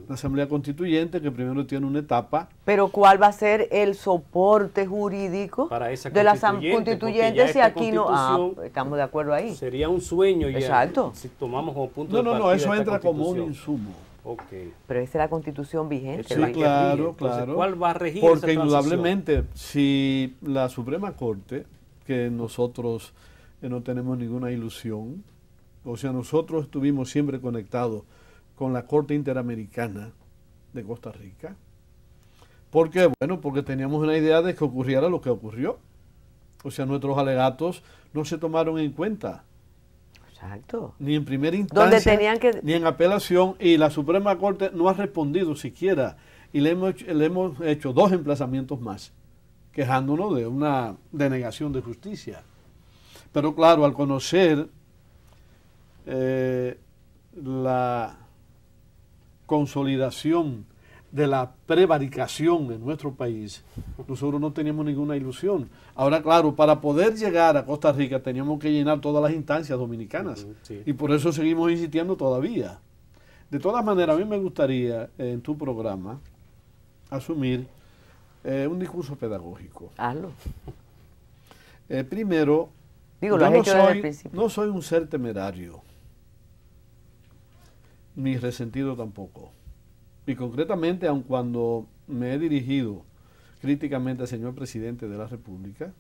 La Asamblea Constituyente, que primero tiene una etapa. Pero ¿cuál va a ser el soporte jurídico para esa de la constituyente si aquí no... estamos de acuerdo ahí. Sería un sueño ya. Exacto. Si tomamos como punto de partida. No, eso entra como un insumo. Okay. Pero esa es la Constitución vigente. Sí, claro. Entonces, ¿cuál va a regir porque esa indudablemente, si la Suprema Corte, que nosotros no tenemos ninguna ilusión, o sea, nosotros estuvimos siempre conectados con la Corte Interamericana de Costa Rica. ¿Por qué? Bueno, porque teníamos una idea de que ocurriera lo que ocurrió. O sea, nuestros alegatos no se tomaron en cuenta. Exacto. Ni en primera instancia, ni en apelación, y la Suprema Corte no ha respondido siquiera. Y le hemos hecho 2 emplazamientos más, quejándonos de una denegación de justicia. Pero claro, al conocer la consolidación de la prevaricación en nuestro país, nosotros no teníamos ninguna ilusión. Ahora, claro, para poder llegar a Costa Rica teníamos que llenar todas las instancias dominicanas, sí. Y por eso seguimos insistiendo todavía. De todas maneras, a mí me gustaría en tu programa asumir un discurso pedagógico. Hazlo. Primero, digo, lo has hecho desde el principio. No soy un ser temerario, ni resentido tampoco. Y concretamente, aun cuando me he dirigido críticamente al señor presidente de la República,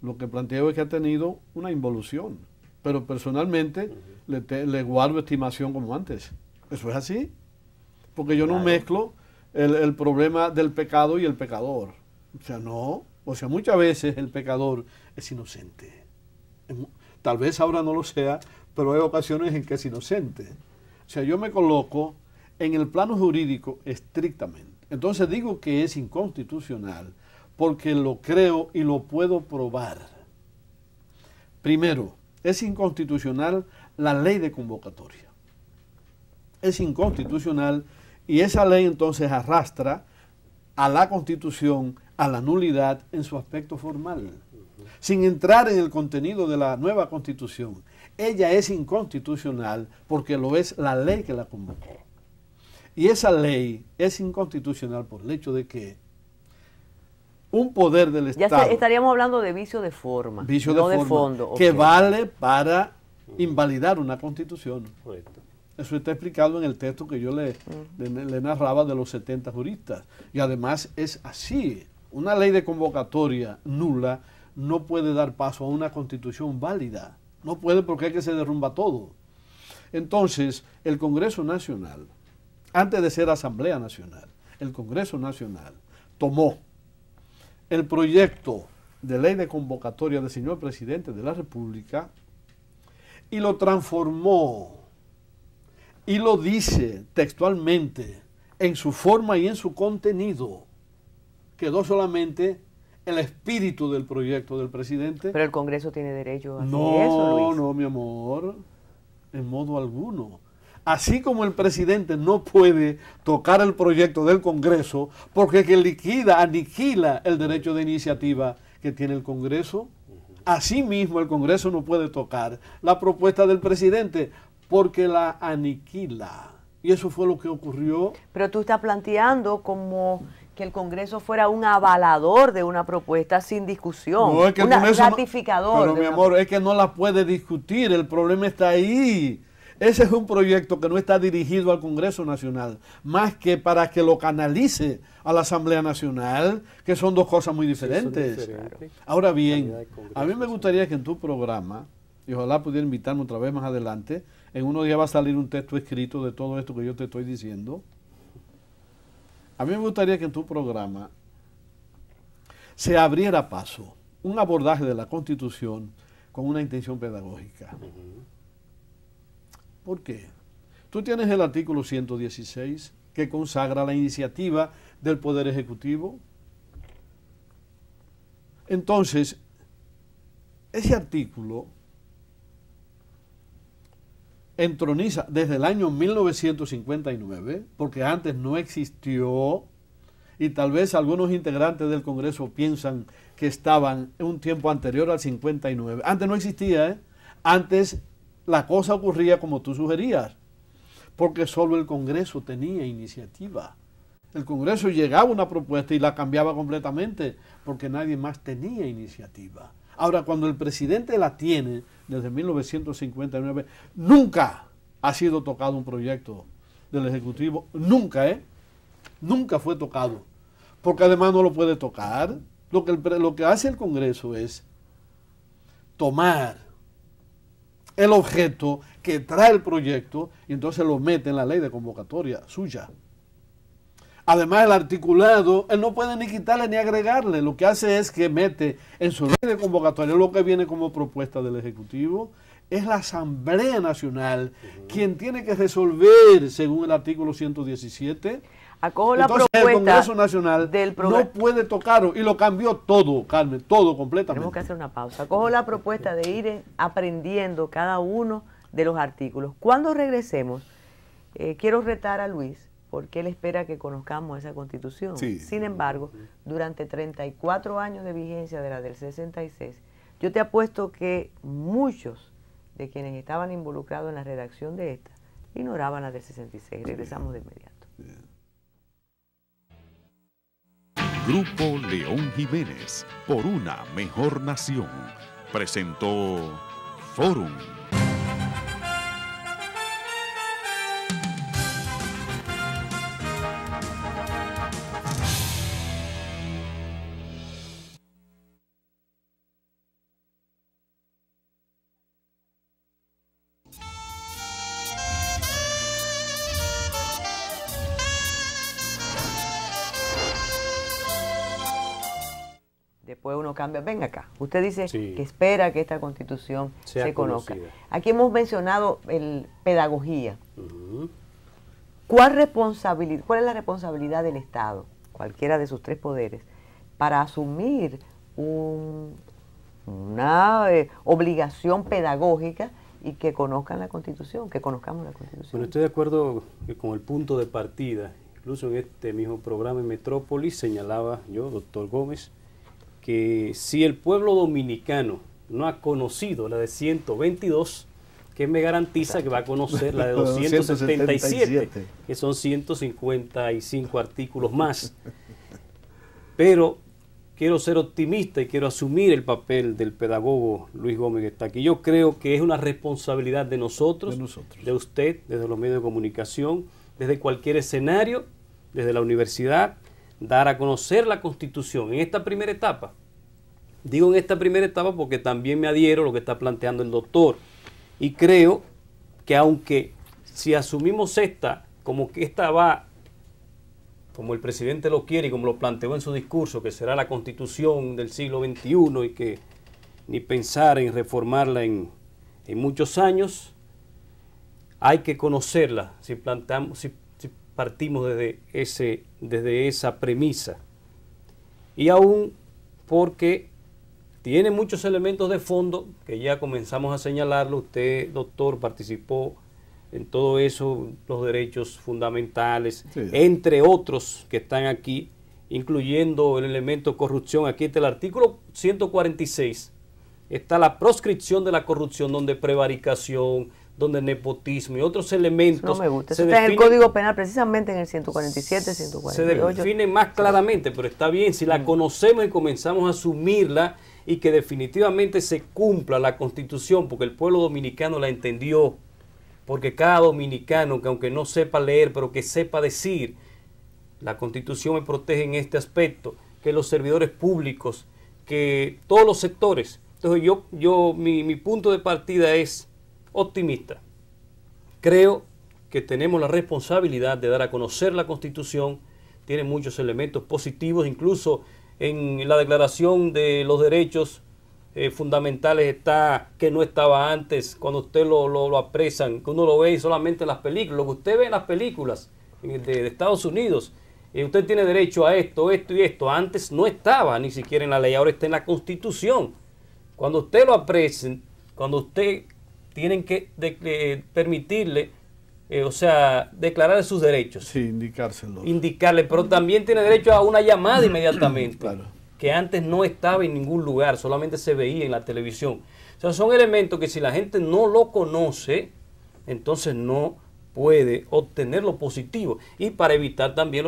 lo que planteo es que ha tenido una involución. Pero personalmente le guardo estimación como antes. Eso es así. Porque yo no mezclo el problema del pecado y el pecador. O sea, no. O sea, muchas veces el pecador es inocente. Tal vez ahora no lo sea, pero hay ocasiones en que es inocente. O sea, yo me coloco en el plano jurídico estrictamente. Entonces digo que es inconstitucional porque lo creo y lo puedo probar. Primero, es inconstitucional la ley de convocatoria. Es inconstitucional y esa ley entonces arrastra a la Constitución a la nulidad en su aspecto formal. Sin entrar en el contenido de la nueva Constitución, ella es inconstitucional porque lo es la ley que la convocó. Y esa ley es inconstitucional por el hecho de que un poder del Estado... Ya estaríamos hablando de vicio de forma, no de fondo. Que vale para invalidar una Constitución. Correcto. Eso está explicado en el texto que yo le narraba de los 70 juristas. Y además es así. Una ley de convocatoria nula no puede dar paso a una Constitución válida. No puede porque es que se derrumba todo. Entonces, el Congreso Nacional, antes de ser Asamblea Nacional, el Congreso Nacional tomó el proyecto de ley de convocatoria del señor presidente de la República y lo transformó y lo dice textualmente en su forma y en su contenido. Quedó solamente el espíritu del proyecto del presidente. Pero el Congreso tiene derecho a hacer eso, Luis. No, mi amor, en modo alguno. Así como el presidente no puede tocar el proyecto del Congreso porque que aniquila el derecho de iniciativa que tiene el Congreso, asimismo el Congreso no puede tocar la propuesta del presidente porque la aniquila. Y eso fue lo que ocurrió. Pero tú estás planteando como que el Congreso fuera un avalador de una propuesta sin discusión, no, es que un ratificador. Pero mi amor, es que no la puede discutir, el problema está ahí. Ese es un proyecto que no está dirigido al Congreso Nacional, más que para que lo canalice a la Asamblea Nacional, que son dos cosas muy diferentes. Sí, ahora bien, a mí me gustaría que en tu programa, y ojalá pudiera invitarme otra vez más adelante, en unos días va a salir un texto escrito de todo esto que yo te estoy diciendo. A mí me gustaría que en tu programa se abriera paso un abordaje de la Constitución con una intención pedagógica. ¿Por qué? Tú tienes el artículo 116 que consagra la iniciativa del Poder Ejecutivo. Entonces, ese artículo entroniza desde el año 1959, porque antes no existió, y tal vez algunos integrantes del Congreso piensan que estaban en un tiempo anterior al 59. Antes no existía, Antes la cosa ocurría como tú sugerías. porque solo el Congreso tenía iniciativa. El Congreso llegaba a una propuesta y la cambiaba completamente, porque nadie más tenía iniciativa. Ahora, cuando el presidente la tiene, desde 1959, nunca ha sido tocado un proyecto del Ejecutivo, nunca, nunca fue tocado, porque además no lo puede tocar. Lo que hace el Congreso es tomar el objeto que trae el proyecto y entonces lo mete en la ley de convocatoria suya. Además, el articulado, él no puede ni quitarle ni agregarle. Lo que hace es que mete en su ley de convocatoria lo que viene como propuesta del Ejecutivo. Es la Asamblea Nacional quien tiene que resolver según el artículo 117. Acojo la Entonces, propuesta el Congreso Nacional del no puede tocarlo y lo cambió todo, Carmen, todo completamente. Tenemos que hacer una pausa. Acojo la propuesta de ir aprendiendo cada uno de los artículos. Cuando regresemos, quiero retar a Luis, porque él espera que conozcamos esa Constitución. Sí. Sin embargo, durante 34 años de vigencia de la del 66, yo te apuesto que muchos de quienes estaban involucrados en la redacción de esta ignoraban la del 66. Regresamos de inmediato. Grupo León Jiménez, por una mejor nación, presentó Fórum. Después uno cambia. Venga acá. Usted dice Sí. que espera que esta Constitución Sea se conozca. conocida. Aquí hemos mencionado pedagogía. Ujú. ¿Cuál es la responsabilidad del Estado, cualquiera de sus tres poderes, para asumir una obligación pedagógica y que conozcan la Constitución, que conozcamos la Constitución? Bueno, estoy de acuerdo con el punto de partida. Incluso en este mismo programa en Metrópolis señalaba yo, doctor Gómez, que si el pueblo dominicano no ha conocido la de 122, ¿qué me garantiza que va a conocer la de 277, que son 155 artículos más? Pero quiero ser optimista y quiero asumir el papel del pedagogo Luis Gómez que está aquí. Yo creo que es una responsabilidad de nosotros, de usted, desde los medios de comunicación, desde cualquier escenario, desde la universidad, dar a conocer la Constitución en esta primera etapa. Digo en esta primera etapa porque también me adhiero a lo que está planteando el doctor. Y creo que aunque si asumimos esta, como que esta va, como el presidente lo quiere y como lo planteó en su discurso, que será la Constitución del siglo XXI y que ni pensar en reformarla en muchos años, hay que conocerla si partimos desde esa premisa. Y aún porque tiene muchos elementos de fondo que ya comenzamos a señalarlo. Usted, doctor, participó en todo eso, los derechos fundamentales, sí, entre otros que están aquí, incluyendo el elemento corrupción. Aquí está el artículo 146. Está la proscripción de la corrupción, donde prevaricación, donde nepotismo y otros elementos. No me gusta. Eso está en el Código Penal, precisamente en el 147, 148. Se define más claramente, pero está bien si la conocemos y comenzamos a asumirla y que definitivamente se cumpla la Constitución, porque el pueblo dominicano la entendió, porque cada dominicano, que aunque no sepa leer, pero que sepa decir, la Constitución me protege en este aspecto, que los servidores públicos, que todos los sectores. Entonces mi punto de partida es optimista. Creo que tenemos la responsabilidad de dar a conocer la Constitución. Tiene muchos elementos positivos, incluso en la Declaración de los Derechos Fundamentales está que no estaba antes, cuando usted lo apresan, que uno lo ve solamente en las películas, lo que usted ve en las películas de Estados Unidos, usted tiene derecho a esto, esto y esto. Antes no estaba ni siquiera en la ley, ahora está en la Constitución. Cuando usted lo apresen, cuando usted tienen que permitirle, declarar sus derechos. Sí, indicárselos. Indicarle, pero también tiene derecho a una llamada inmediatamente, claro, que antes no estaba en ningún lugar, solamente se veía en la televisión. O sea, son elementos que si la gente no lo conoce, entonces no puede obtener lo positivo y para evitar también los